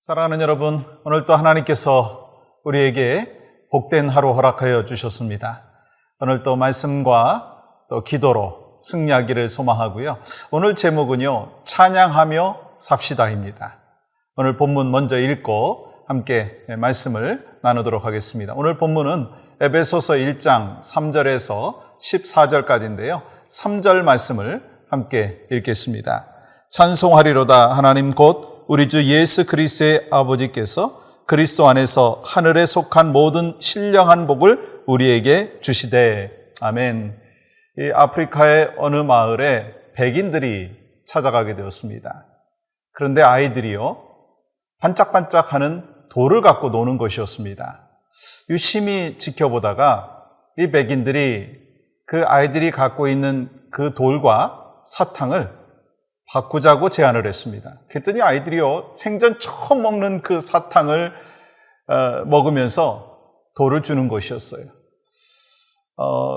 사랑하는 여러분, 오늘 또 하나님께서 우리에게 복된 하루 허락하여 주셨습니다. 오늘 또 말씀과 또 기도로 승리하기를 소망하고요. 오늘 제목은요, 찬양하며 삽시다입니다. 오늘 본문 먼저 읽고 함께 말씀을 나누도록 하겠습니다. 오늘 본문은 에베소서 1장 3절에서 14절까지인데요. 3절 말씀을 함께 읽겠습니다. 찬송하리로다 하나님 곧 우리 주 예수 그리스도의 아버지께서 그리스도 안에서 하늘에 속한 모든 신령한 복을 우리에게 주시되. 아멘. 이 아프리카의 어느 마을에 백인들이 찾아가게 되었습니다. 그런데 아이들이요, 반짝반짝하는 돌을 갖고 노는 것이었습니다. 유심히 지켜보다가 이 백인들이 그 아이들이 갖고 있는 그 돌과 사탕을 바꾸자고 제안을 했습니다. 그랬더니 아이들이요, 생전 처음 먹는 그 사탕을 먹으면서 돌을 주는 것이었어요.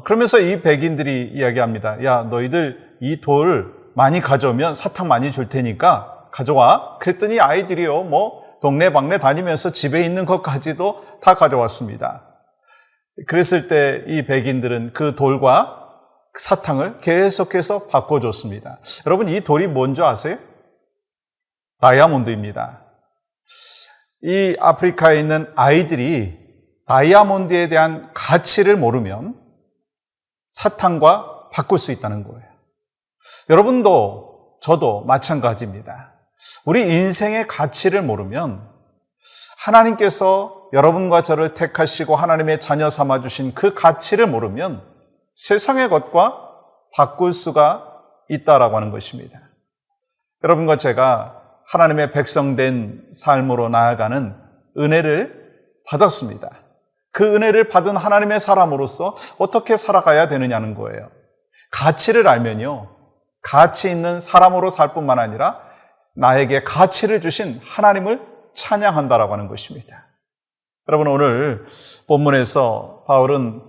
그러면서 이 백인들이 이야기합니다. 야, 너희들 이 돌 많이 가져오면 사탕 많이 줄 테니까 가져와. 그랬더니 아이들이요, 동네 방네 다니면서 집에 있는 것까지도 다 가져왔습니다. 그랬을 때 이 백인들은 그 돌과 사탕을 계속해서 바꿔줬습니다. 여러분, 이 돌이 뭔지 아세요? 다이아몬드입니다. 이 아프리카에 있는 아이들이 다이아몬드에 대한 가치를 모르면 사탕과 바꿀 수 있다는 거예요. 여러분도 저도 마찬가지입니다. 우리 인생의 가치를 모르면 하나님께서 여러분과 저를 택하시고 하나님의 자녀 삼아주신 그 가치를 모르면 세상의 것과 바꿀 수가 있다라고 하는 것입니다. 여러분과 제가 하나님의 백성된 삶으로 나아가는 은혜를 받았습니다. 그 은혜를 받은 하나님의 사람으로서 어떻게 살아가야 되느냐는 거예요. 가치를 알면요, 가치 있는 사람으로 살 뿐만 아니라 나에게 가치를 주신 하나님을 찬양한다라고 하는 것입니다. 여러분, 오늘 본문에서 바울은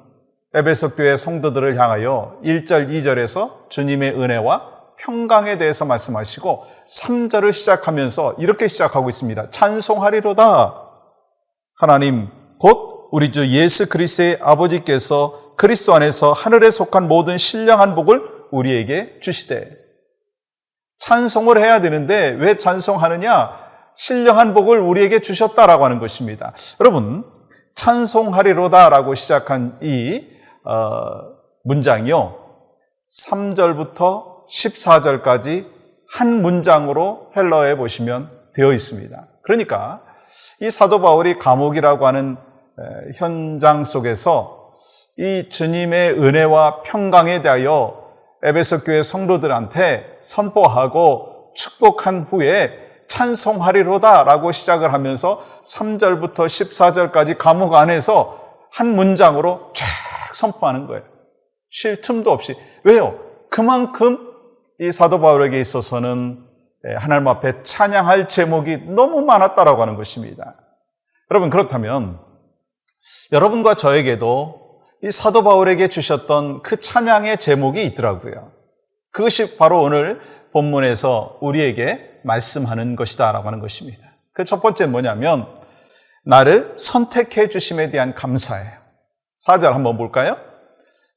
에베소 교회 성도들을 향하여 1절, 2절에서 주님의 은혜와 평강에 대해서 말씀하시고 3절을 시작하면서 이렇게 시작하고 있습니다. 찬송하리로다 하나님 곧 우리 주 예수 그리스도의 아버지께서 그리스도 안에서 하늘에 속한 모든 신령한 복을 우리에게 주시되. 찬송을 해야 되는데 왜 찬송하느냐? 신령한 복을 우리에게 주셨다라고 하는 것입니다. 여러분, 찬송하리로다라고 시작한 이 문장이요, 3절부터 14절까지 한 문장으로 헬러에 보시면 되어 있습니다. 그러니까 이 사도 바울이 감옥이라고 하는 현장 속에서 이 주님의 은혜와 평강에 대하여 에베소 교회 성도들한테 선포하고 축복한 후에 찬송하리로다라고 시작을 하면서 3절부터 14절까지 감옥 안에서 한 문장으로 쫙 선포하는 거예요. 쉴 틈도 없이. 왜요? 그만큼 이 사도 바울에게 있어서는 하나님 앞에 찬양할 제목이 너무 많았다라고 하는 것입니다. 여러분, 그렇다면 여러분과 저에게도 이 사도 바울에게 주셨던 그 찬양의 제목이 있더라고요. 그것이 바로 오늘 본문에서 우리에게 말씀하는 것이다라고 하는 것입니다. 그 첫 번째 뭐냐면 나를 선택해 주심에 대한 감사예요. 4절 한번 볼까요?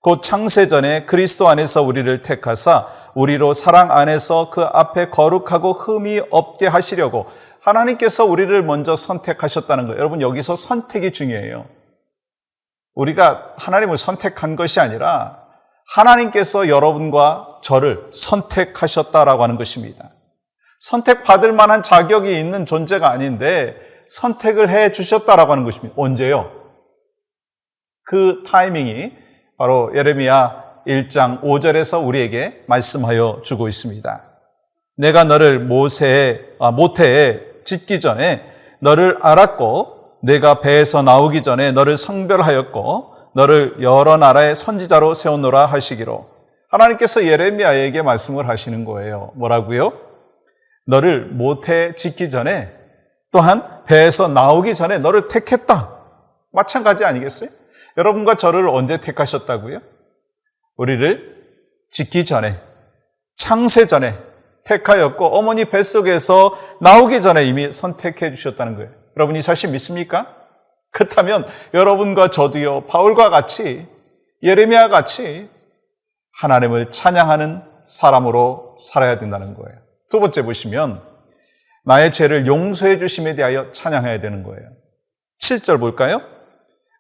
곧 창세전에 그리스도 안에서 우리를 택하사 우리로 사랑 안에서 그 앞에 거룩하고 흠이 없게 하시려고. 하나님께서 우리를 먼저 선택하셨다는 거예요. 여러분, 여기서 선택이 중요해요. 우리가 하나님을 선택한 것이 아니라 하나님께서 여러분과 저를 선택하셨다라고 하는 것입니다. 선택받을 만한 자격이 있는 존재가 아닌데 선택을 해 주셨다라고 하는 것입니다. 언제요? 그 타이밍이 바로 예레미야 1장 5절에서 우리에게 말씀하여 주고 있습니다. 내가 너를 모태에 짓기 전에 너를 알았고 내가 배에서 나오기 전에 너를 성별하였고 너를 여러 나라의 선지자로 세우노라 하시기로. 하나님께서 예레미야에게 말씀을 하시는 거예요. 뭐라고요? 너를 모태에 짓기 전에 또한 배에서 나오기 전에 너를 택했다. 마찬가지 아니겠어요? 여러분과 저를 언제 택하셨다고요? 우리를 짓기 전에, 창세 전에 택하였고 어머니 뱃속에서 나오기 전에 이미 선택해 주셨다는 거예요. 여러분 이 사실 믿습니까? 그렇다면 여러분과 저도요, 바울과 같이, 예레미야 같이 하나님을 찬양하는 사람으로 살아야 된다는 거예요. 두 번째 보시면 나의 죄를 용서해 주심에 대하여 찬양해야 되는 거예요. 7절 볼까요?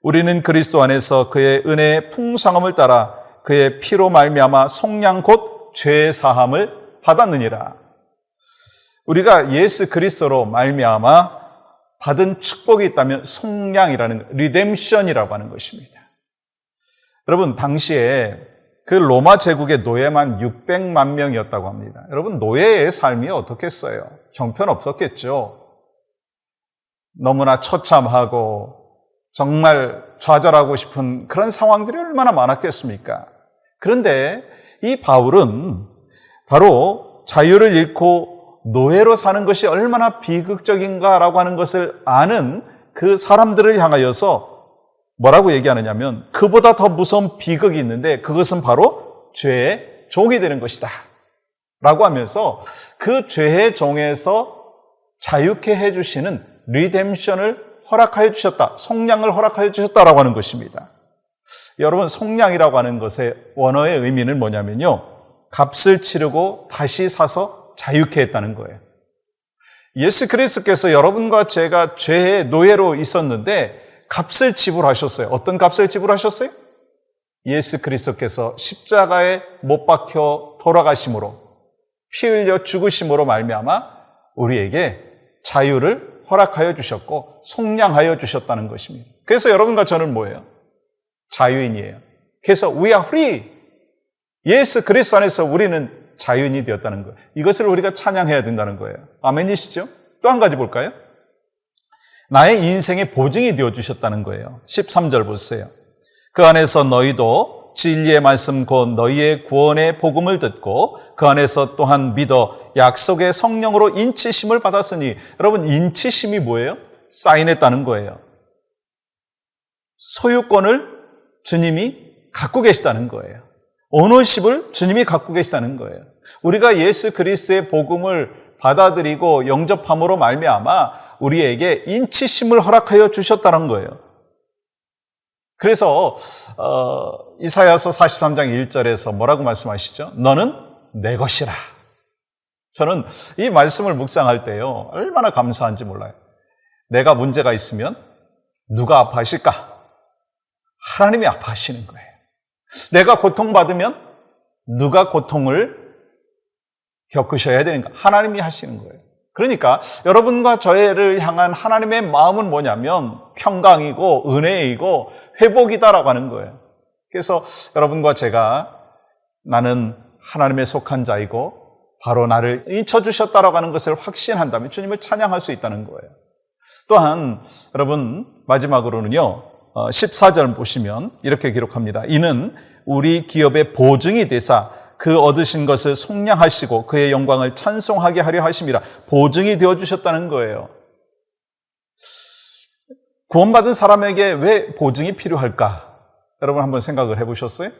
우리는 그리스도 안에서 그의 은혜의 풍성함을 따라 그의 피로 말미암아 속량 곧 죄 사함을 받았느니라. 우리가 예수 그리스도로 말미암아 받은 축복이 있다면 속량이라는 리뎀션이라고 하는 것입니다. 여러분 당시에 그 로마 제국의 노예만 600만 명이었다고 합니다. 여러분 노예의 삶이 어떻겠어요? 형편없었겠죠. 너무나 처참하고 정말 좌절하고 싶은 그런 상황들이 얼마나 많았겠습니까? 그런데 이 바울은 바로 자유를 잃고 노예로 사는 것이 얼마나 비극적인가라고 하는 것을 아는 그 사람들을 향하여서 뭐라고 얘기하느냐면 그보다 더 무서운 비극이 있는데 그것은 바로 죄의 종이 되는 것이다 라고 하면서 그 죄의 종에서 자유케 해주시는 리뎀션을 허락하여 주셨다, 속량을 허락하여 주셨다라고 하는 것입니다. 여러분 속량이라고 하는 것의 원어의 의미는 뭐냐면요, 값을 치르고 다시 사서 자유케 했다는 거예요. 예수 그리스도께서 여러분과 제가 죄의 노예로 있었는데 값을 지불하셨어요. 어떤 값을 지불하셨어요? 예수 그리스도께서 십자가에 못 박혀 돌아가심으로 피 흘려 죽으심으로 말미암아 우리에게 자유를 허락하여 주셨고 속량하여 주셨다는 것입니다. 그래서 여러분과 저는 뭐예요? 자유인이에요. 그래서 we are free. 예수 그리스도 안에서 우리는 자유인이 되었다는 거예요. 이것을 우리가 찬양해야 된다는 거예요. 아멘이시죠? 또 한 가지 볼까요? 나의 인생의 보증이 되어주셨다는 거예요. 13절 보세요. 그 안에서 너희도 진리의 말씀 곧 너희의 구원의 복음을 듣고 그 안에서 또한 믿어 약속의 성령으로 인치심을 받았으니, 여러분 인치심이 뭐예요? 사인했다는 거예요. 소유권을 주님이 갖고 계시다는 거예요. 오너십을 주님이 갖고 계시다는 거예요. 우리가 예수 그리스도의 복음을 받아들이고 영접함으로 말미암아 우리에게 인치심을 허락하여 주셨다는 거예요. 그래서 이사야서 43장 1절에서 뭐라고 말씀하시죠? 너는 내 것이라. 저는 이 말씀을 묵상할 때요, 얼마나 감사한지 몰라요. 내가 문제가 있으면 누가 아파하실까? 하나님이 아파하시는 거예요. 내가 고통받으면 누가 고통을 겪으셔야 되는가? 하나님이 하시는 거예요. 그러니까 여러분과 저를 향한 하나님의 마음은 뭐냐면 평강이고 은혜이고 회복이다라고 하는 거예요. 그래서 여러분과 제가 나는 하나님의 속한 자이고 바로 나를 인쳐주셨다라고 하는 것을 확신한다면 주님을 찬양할 수 있다는 거예요. 또한 여러분 마지막으로는요, 14절 보시면 이렇게 기록합니다. 이는 우리 기업의 보증이 되사 그 얻으신 것을 속량하시고 그의 영광을 찬송하게 하려 하심이라. 보증이 되어주셨다는 거예요. 구원받은 사람에게 왜 보증이 필요할까? 여러분 한번 생각을 해보셨어요?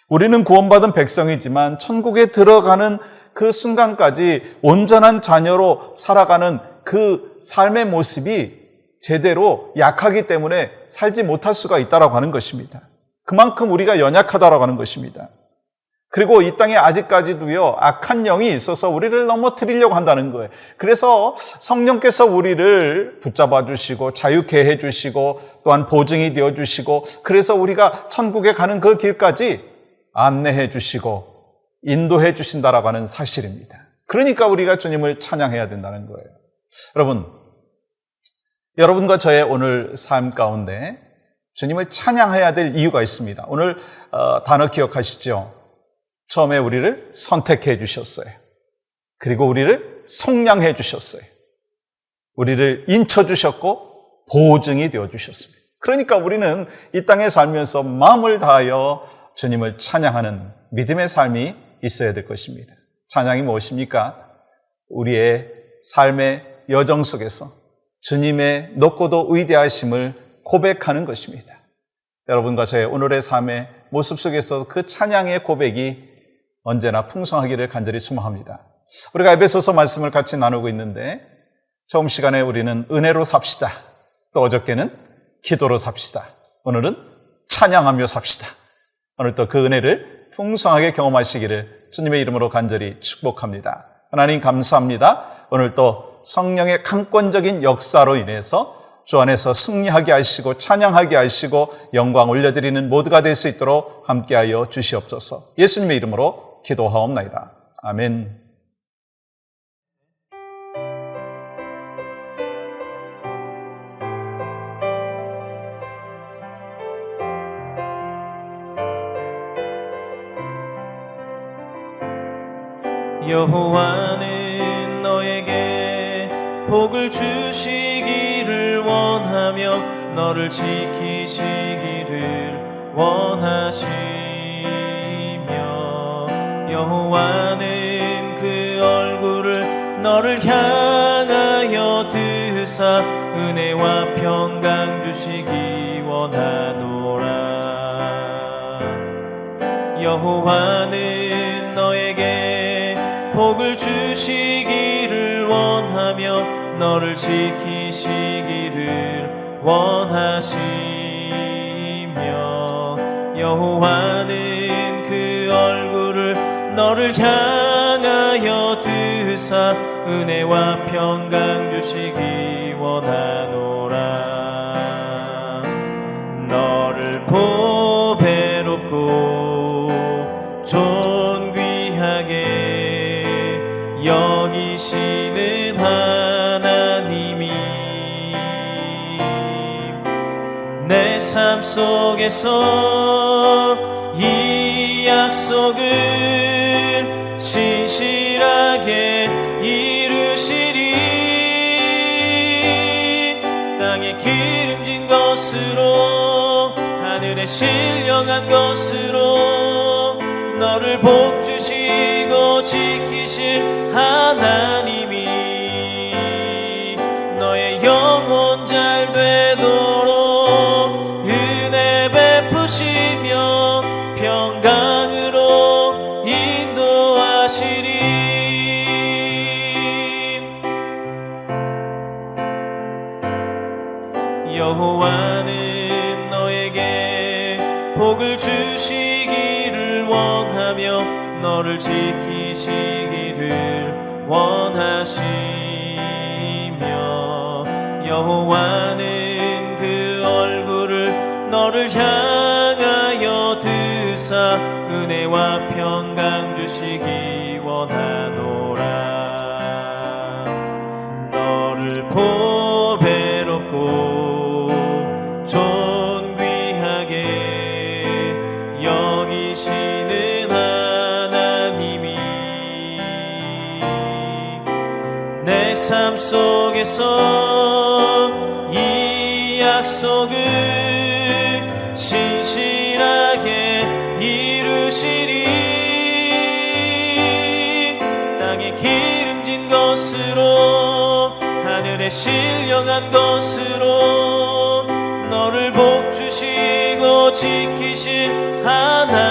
우리는 구원받은 백성이지만 천국에 들어가는 그 순간까지 온전한 자녀로 살아가는 그 삶의 모습이 제대로 약하기 때문에 살지 못할 수가 있다라고 하는 것입니다. 그만큼 우리가 연약하다라고 하는 것입니다. 그리고 이 땅에 아직까지도요, 악한 영이 있어서 우리를 넘어뜨리려고 한다는 거예요. 그래서 성령께서 우리를 붙잡아 주시고 자유케 해 주시고 또한 보증이 되어 주시고 그래서 우리가 천국에 가는 그 길까지 안내해 주시고 인도해 주신다라고 하는 사실입니다. 그러니까 우리가 주님을 찬양해야 된다는 거예요. 여러분과 저의 오늘 삶 가운데 주님을 찬양해야 될 이유가 있습니다. 오늘 단어 기억하시죠? 처음에 우리를 선택해 주셨어요. 그리고 우리를 속량해 주셨어요. 우리를 인쳐 주셨고 보증이 되어 주셨습니다. 그러니까 우리는 이 땅에 살면서 마음을 다하여 주님을 찬양하는 믿음의 삶이 있어야 될 것입니다. 찬양이 무엇입니까? 우리의 삶의 여정 속에서 주님의 높고도 위대하심을 고백하는 것입니다. 여러분과 저의 오늘의 삶의 모습 속에서 그 찬양의 고백이 언제나 풍성하기를 간절히 소망합니다. 우리가 에베소서 말씀을 같이 나누고 있는데 처음 시간에 우리는 은혜로 삽시다. 또 어저께는 기도로 삽시다. 오늘은 찬양하며 삽시다. 오늘 또 그 은혜를 풍성하게 경험하시기를 주님의 이름으로 간절히 축복합니다. 하나님 감사합니다. 오늘 또 성령의 강권적인 역사로 인해서 주 안에서 승리하게 하시고 찬양하게 하시고 영광 올려드리는 모두가 될 수 있도록 함께하여 주시옵소서. 예수님의 이름으로 기도하옵나이다. 아멘. 여호와는 너에게 복을 주시기를 원하며 너를 지키시기를 원하시며 여호와는 그 얼굴을 너를 향하여 드사 은혜와 평강 주시기 원하노라. 여호와는 너에게 복을 주시기를 원하며 너를 지키시기를 원하시며 여호와는 그 얼굴을 너를 향하여 드사 은혜와 평강 주시기 원하노라. 너를 보배롭고 존귀하게 여기시는 하나님이 내 삶 속에서 이 약속을 신실하게 이루시리. 땅에 기름진 것으로 하늘에 신령한 것으로 너를 복주시고 지키실 하나님이 너의 영혼 잘 되도록 은혜 베푸시며 평강으로 인도하시리. 여호와는 너에게 복을 주시기를 원하며 너를 지키시기를 원하시며 여호와는 그 얼굴을 너를 향하여 드사 은혜와 평강 주시기 원하노라. 너를 보배롭고 존귀하게 여기시는 하나님이 내 삶 속에서 이 약속을 신실하게 이루시리. 땅에 기름진 것으로 하늘에 신령한 것으로 너를 복주시고 지키실 하나님